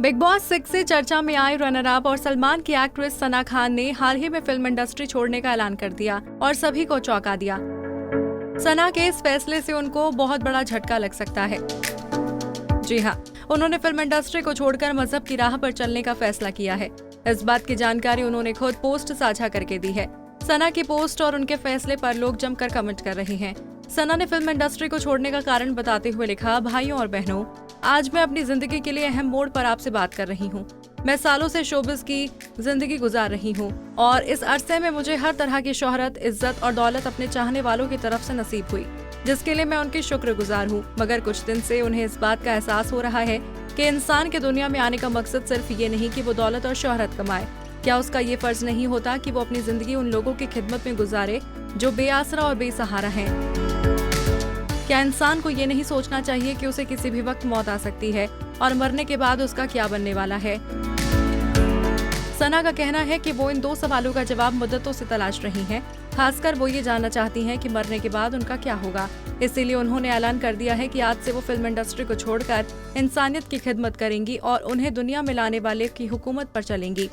Big boss 6 से चर्चा में आई रनर अप और सलमान की एक्ट्रेस सना खान ने हाल ही में फिल्म इंडस्ट्री छोड़ने का ऐलान कर दिया और सभी को चौंका दिया। सना के इस फैसले से उनको बहुत बड़ा झटका लग सकता है। जी हाँ, उन्होंने फिल्म इंडस्ट्री को छोड़कर मजहब की राह पर चलने का फैसला किया है। इस बात की जानकारी उन्होंने खुद पोस्ट साझा करके दी है। सना की पोस्ट और उनके फैसले पर लोग जमकर कमेंट कर रहे हैं। सना ने फिल्म इंडस्ट्री को छोड़ने का कारण बताते हुए लिखा, भाइयों और बहनों, आज मैं अपनी जिंदगी के लिए अहम मोड़ पर आपसे बात कर रही हूँ। मैं सालों से शोबिज़ की जिंदगी गुजार रही हूँ और इस अरसे में मुझे हर तरह की शोहरत, इज्जत और दौलत अपने चाहने वालों की तरफ से नसीब हुई, जिसके लिए मैं उनकी शुक्रगुजार हूँ। मगर कुछ दिन से उन्हें इस बात का एहसास हो रहा है कि इंसान के दुनिया में आने का मकसद सिर्फ ये नहीं कि वो दौलत और शोहरत कमाए। क्या उसका ये फर्ज नहीं होता कि वो अपनी जिंदगी उन लोगों की खिदमत में गुजारे जो बेआसरा और बेसहारा हैं? क्या इंसान को ये नहीं सोचना चाहिए कि उसे किसी भी वक्त मौत आ सकती है और मरने के बाद उसका क्या बनने वाला है? सना का कहना है कि वो इन दो सवालों का जवाब मुद्दतों से तलाश रही हैं। खासकर वो ये जानना चाहती हैं कि मरने के बाद उनका क्या होगा। इसीलिए उन्होंने ऐलान कर दिया है कि आज से वो फिल्म इंडस्ट्री को छोड़कर इंसानियत की खिदमत करेंगी और उन्हें दुनिया में लाने वाले की हुकूमत पर चलेंगी।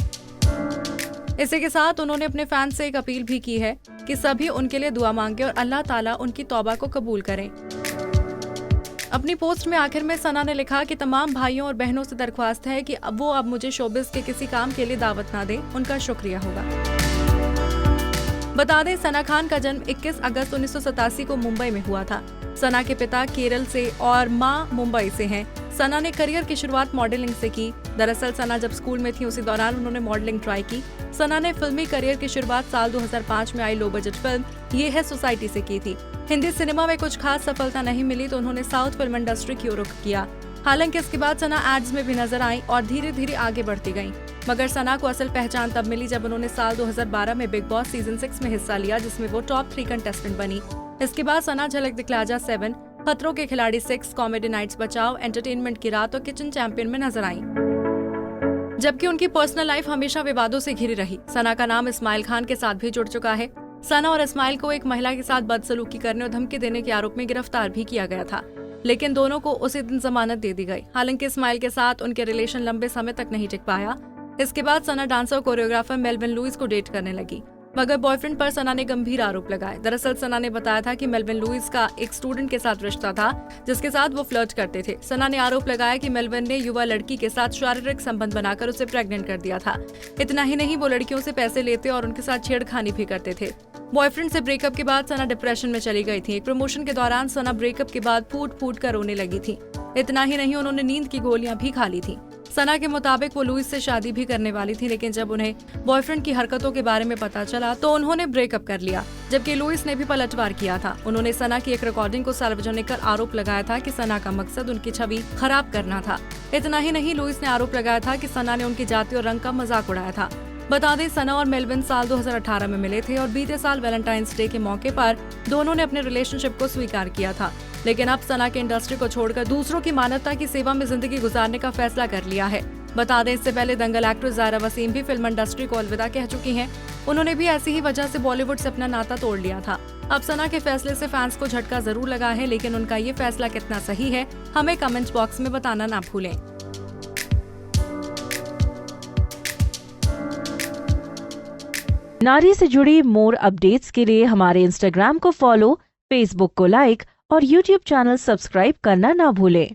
इसी के साथ उन्होंने अपने फैंस से एक अपील भी की है कि सभी उनके लिए दुआ मांगे और अल्लाह ताला उनकी तौबा को कबूल करें। अपनी पोस्ट में आखिर में सना ने लिखा कि तमाम भाइयों और बहनों से दरख्वास्त है कि अब वो अब मुझे शोबिज़ के किसी काम के लिए दावत ना दें, उनका शुक्रिया होगा। बता दें, सना खान का जन्म 21 अगस्त 1987 को मुंबई में हुआ था। सना के पिता केरल से और मां मुंबई से हैं। सना ने करियर की शुरुआत मॉडलिंग से की। दरअसल सना जब स्कूल में थी उसी दौरान उन्होंने मॉडलिंग ट्राई की। सना ने फिल्मी करियर की शुरुआत साल 2005 में आई लो बजट फिल्म ये है सोसाइटी से की थी। हिंदी सिनेमा में कुछ खास सफलता नहीं मिली तो उन्होंने साउथ फिल्म इंडस्ट्री की ओर रुख किया। हालांकि इसके बाद सना एड्स में भी नजर आई और धीरे धीरे आगे बढ़ती गईं। मगर सना को असल पहचान तब मिली जब उन्होंने साल 2012 में बिग बॉस सीजन 6 में हिस्सा लिया, जिसमें वो टॉप 3 कंटेस्टेंट बनी। इसके बाद सना झलक दिखला जा 7, खतरों के खिलाड़ी 6, कॉमेडी नाइट्स बचाओ, एंटरटेनमेंट की रात और किचन चैंपियन में नजर आई। जबकि उनकी पर्सनल लाइफ हमेशा विवादों से घिरी रही। सना का नाम इस्माइल खान के साथ भी जुड़ चुका है। सना और इस्माइल को एक महिला के साथ बदसलूकी करने और धमकी देने के आरोप में गिरफ्तार भी किया गया था, लेकिन दोनों को उसी दिन जमानत दे दी गई। हालांकि इस्माइल के साथ उनके रिलेशन लंबे समय तक नहीं टिक पाया। इसके बाद सना डांसर और कोरियोग्राफर मेल्विन लुइस को डेट करने लगी, मगर बॉयफ्रेंड पर सना ने गंभीर आरोप लगाए। दरअसल सना ने बताया था कि मेल्विन लुइस का एक स्टूडेंट के साथ रिश्ता था जिसके साथ वो फ्लर्ट करते थे। सना ने आरोप लगाया कि मेल्विन ने युवा लड़की के साथ शारीरिक संबंध बनाकर उसे प्रेग्नेंट कर दिया था। इतना ही नहीं, वो लड़कियों से पैसे लेते और उनके साथ छेड़खानी भी करते थे। बॉयफ्रेंड से ब्रेकअप के बाद सना डिप्रेशन में चली गई थी। एक प्रमोशन के दौरान सना ब्रेकअप के बाद फूट फूट कर रोने लगी थी। इतना ही नहीं, उन्होंने नींद की गोलियां भी खा ली थी। सना के मुताबिक वो लुइस से शादी भी करने वाली थी, लेकिन जब उन्हें बॉयफ्रेंड की हरकतों के बारे में पता चला तो उन्होंने ब्रेकअप कर लिया, जबकि लुइस ने भी पलटवार किया था। उन्होंने सना की एक रिकॉर्डिंग को सार्वजनिक कर आरोप लगाया था कि सना का मकसद उनकी छवि खराब करना था। इतना ही नहीं, लुइस ने आरोप लगाया था कि सना ने उनकी जाति और रंग का मजाक उड़ाया था। बता दें, सना और मेल्विन साल 2018 में मिले थे और बीते साल वैलेंटाइंस डे के मौके पर दोनों ने अपने रिलेशनशिप को स्वीकार किया था। लेकिन अब सना के इंडस्ट्री को छोड़कर दूसरों की मानवता की सेवा में जिंदगी गुजारने का फैसला कर लिया है। बता दें, इससे पहले दंगल एक्ट्रेस ज़ारा वसीम भी फिल्म इंडस्ट्री को अलविदा कह चुकी हैं। उन्होंने भी ऐसी ही वजह से बॉलीवुड से अपना नाता तोड़ लिया था। अब सना के फैसले से फैंस को झटका जरूर लगा है, लेकिन उनका ये फैसला कितना सही है हमें कमेंट बॉक्स में बताना ना भूलें। नारी से जुड़ी मोर अपडेट्स के लिए हमारे इंस्टाग्राम को फॉलो, फेसबुक को लाइक और यूट्यूब चैनल सब्सक्राइब करना ना भूलें।